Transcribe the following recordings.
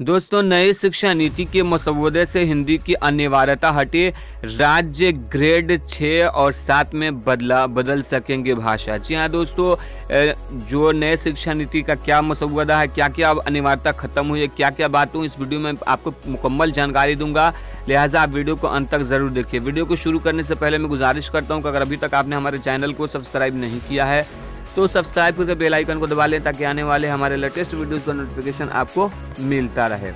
दोस्तों, नई शिक्षा नीति के मसौदे से हिंदी की अनिवार्यता हटी। राज्य ग्रेड 6 और 7 में बदल सकेंगे भाषा। जी हाँ दोस्तों, जो नए शिक्षा नीति का क्या मसौदा है, क्या क्या अब अनिवार्यता खत्म हुई है, क्या क्या बात हुई, इस वीडियो में आपको मुकम्मल जानकारी दूंगा। लिहाजा आप वीडियो को अंत तक जरूर देखिए। वीडियो को शुरू करने से पहले मैं गुजारिश करता हूँ कि अगर अभी तक आपने हमारे चैनल को सब्सक्राइब नहीं किया है तो सब्सक्राइब करके बेल आइकन को दबा लें ताकि आने वाले हमारे लेटेस्ट वीडियोस का नोटिफिकेशन आपको मिलता रहे।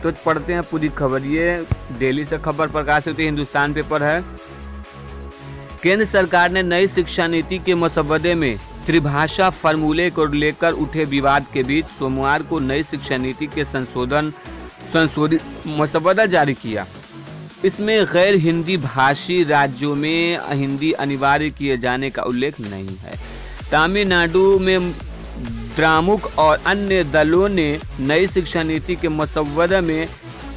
तो पढ़ते हैं पूरी खबर। ये दिल्ली से खबर प्रकाशित हुई, हिंदुस्तान पेपर है। केंद्र सरकार ने नई शिक्षा नीति के मसौदे में त्रिभाषा फार्मूले को लेकर उठे विवाद के बीच सोमवार को नई शिक्षा नीति के संशोधित मसौदा जारी किया। इसमें गैर हिंदी भाषी राज्यों में हिंदी अनिवार्य किए जाने का उल्लेख नहीं है। तमिलनाडु में द्रामुक और अन्य दलों ने नई शिक्षा नीति के मसौदे में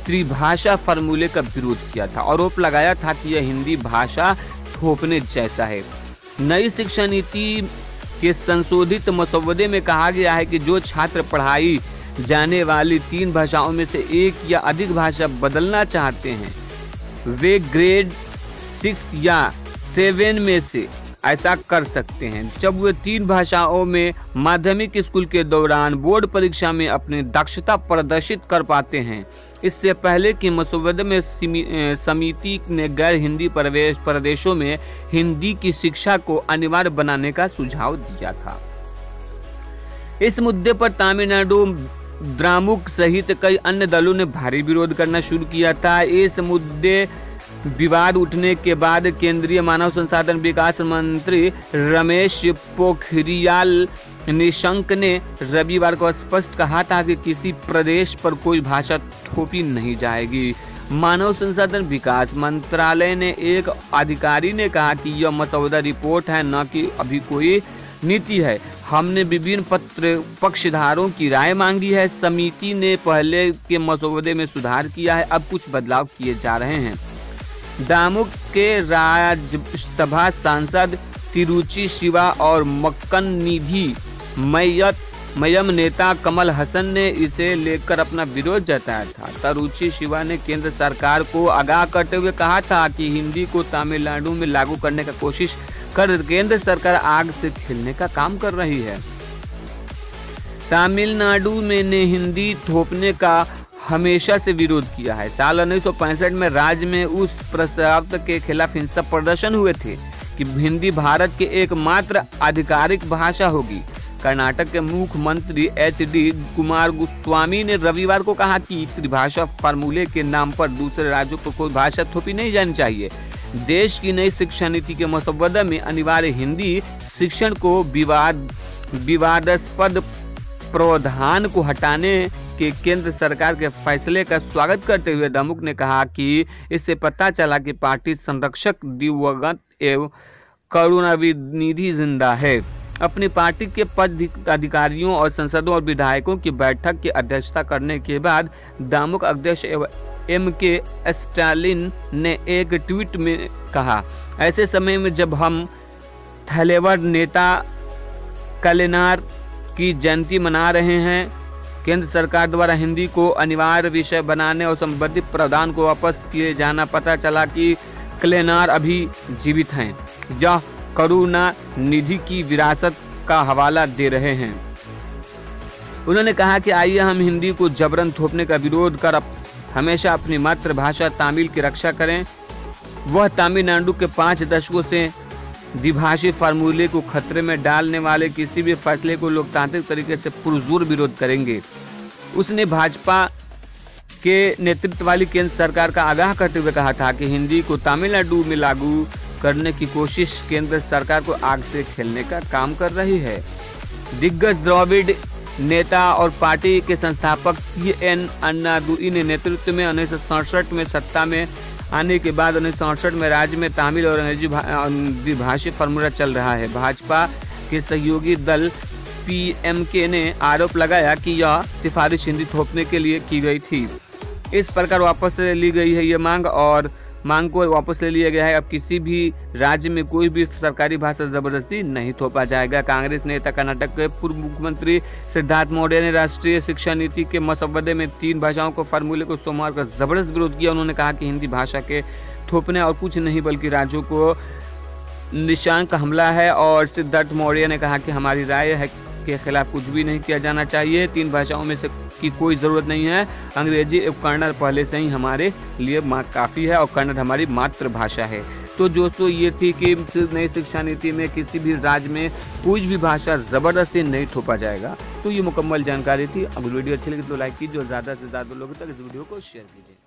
त्रिभाषा फार्मूले का विरोध किया था। आरोप लगाया था कि यह हिंदी भाषा थोपने जैसा है। नई शिक्षा नीति के संशोधित मसौदे में कहा गया है कि जो छात्र पढ़ाई जाने वाली 3 भाषाओं में से एक या अधिक भाषा बदलना चाहते हैं वे ग्रेड 6 या 7 में से ऐसा कर सकते हैं जब वे 3 भाषाओं में माध्यमिक स्कूल के दौरान बोर्ड परीक्षा में अपनी दक्षता प्रदर्शित कर पाते हैं। इससे पहले कि मसौदे में समिति ने गैर हिंदी प्रदेशों में हिंदी की शिक्षा को अनिवार्य बनाने का सुझाव दिया था। इस मुद्दे पर तमिलनाडु द्रामुक सहित कई अन्य दलों ने भारी विरोध करना शुरू किया था। इस मुद्दे विवाद उठने के बाद केंद्रीय मानव संसाधन विकास मंत्री रमेश पोखरियाल निशंक ने रविवार को स्पष्ट कहा था कि किसी प्रदेश पर कोई भाषा थोपी नहीं जाएगी। मानव संसाधन विकास मंत्रालय ने एक अधिकारी ने कहा कि यह मसौदा रिपोर्ट है, न कि अभी कोई नीति है। हमने विभिन्न पक्षधारों की राय मांगी है। समिति ने पहले के मसौदे में सुधार किया है, अब कुछ बदलाव किए जा रहे हैं। दामुक के राज्यसभा सांसद तिरुचि शिवा और मक्कन निधि मयम नेता कमल हसन ने इसे लेकर अपना विरोध जताया था। तिरुचि शिवा ने केंद्र सरकार को आगाह करते हुए कहा था कि हिंदी को तमिलनाडु में लागू करने का कोशिश कर केंद्र सरकार आग से खेलने का काम कर रही है। तमिलनाडु में ने हिंदी थोपने का हमेशा से विरोध किया है। साल 1965 में राज्य में उस प्रस्ताव के खिलाफ हिंसक प्रदर्शन हुए थे कि हिंदी भारत के एकमात्र आधिकारिक भाषा होगी। कर्नाटक के मुख्यमंत्री HD कुमारस्वामी ने रविवार को कहा कि त्रिभाषा फार्मूले के नाम पर दूसरे राज्यों को कोई भाषा थोपी नहीं जानी चाहिए। देश की नई शिक्षा नीति के मसौदे में अनिवार्य हिंदी शिक्षण को विवादास्पद प्रावधान को हटाने के केंद्र सरकार के फैसले का स्वागत करते हुए दामुक ने कहा कि इससे पता चला कि पार्टी संरक्षक दिवंगत एवं करुणानिधि जिंदा है। अपनी पार्टी के पदाधिकारियों और सांसदों और विधायकों की बैठक की अध्यक्षता करने के बाद दामुक अध्यक्ष MK स्टालिन ने एक ट्वीट में कहा, ऐसे समय में जब हम थलेवर नेता कलेनार की जयंती मना रहे हैं, केंद्र सरकार द्वारा हिंदी को अनिवार्य विषय बनाने और संबंधित प्रावधान को वापस किए जाना पता चला कि कलेनार अभी जीवित हैं। यह करुणा निधि की विरासत का हवाला दे रहे हैं। उन्होंने कहा कि आइए हम हिंदी को जबरन थोपने का विरोध कर हमेशा अपनी मातृभाषा तमिल की रक्षा करें। वह तमिलनाडु के 5 दशकों से द्विभाषी फार्मूले को खतरे में डालने वाले किसी भी फैसले को लोकतांत्रिक तरीके से पुरजोर विरोध करेंगे। उसने भाजपा के नेतृत्व वाली केंद्र सरकार का आगाह करते हुए कहा था कि हिंदी को तमिलनाडु में लागू करने की कोशिश केंद्र सरकार को आग से खेलने का काम कर रही है। दिग्गज द्रविड़ नेता और पार्टी के संस्थापक CN अन्नादुई ने नेतृत्व में 1967 में सत्ता में आने के बाद 1968 में राज्य में तमिल और अंग्रेजी द्विभाषी फार्मूला चल रहा है। भाजपा के सहयोगी दल PMK ने आरोप लगाया कि यह सिफारिश हिंदी थोपने के लिए की गई थी। इस प्रकार वापस ली गई है ये मांग और मांग को वापस ले लिया गया है। अब किसी भी राज्य में कोई भी सरकारी भाषा जबरदस्ती नहीं थोपा जाएगा। कांग्रेस नेता कर्नाटक के पूर्व मुख्यमंत्री सिद्धार्थ मौर्य ने राष्ट्रीय शिक्षा नीति के मसौदे में 3 भाषाओं को फार्मूले को सोमवार का जबरदस्त विरोध किया। उन्होंने कहा कि हिंदी भाषा के थोपने और कुछ नहीं बल्कि राज्यों को निशान का हमला है। और सिद्धार्थ मौर्य ने कहा कि हमारी राय है के खिलाफ कुछ भी नहीं किया जाना चाहिए। 3 भाषाओं में से की कोई ज़रूरत नहीं है। अंग्रेजी एवं कन्नड़ पहले से ही हमारे लिए काफ़ी है और कन्नड़ हमारी मातृभाषा है। तो दोस्तों ये थी कि नई शिक्षा नीति में किसी भी राज्य में कोई भी भाषा ज़बरदस्ती नहीं थोपा जाएगा। तो ये मुकम्मल जानकारी थी। अगर वीडियो अच्छी लगी तो लाइक कीजिए और ज़्यादा से ज़्यादा लोगों तक इस वीडियो को शेयर कीजिए।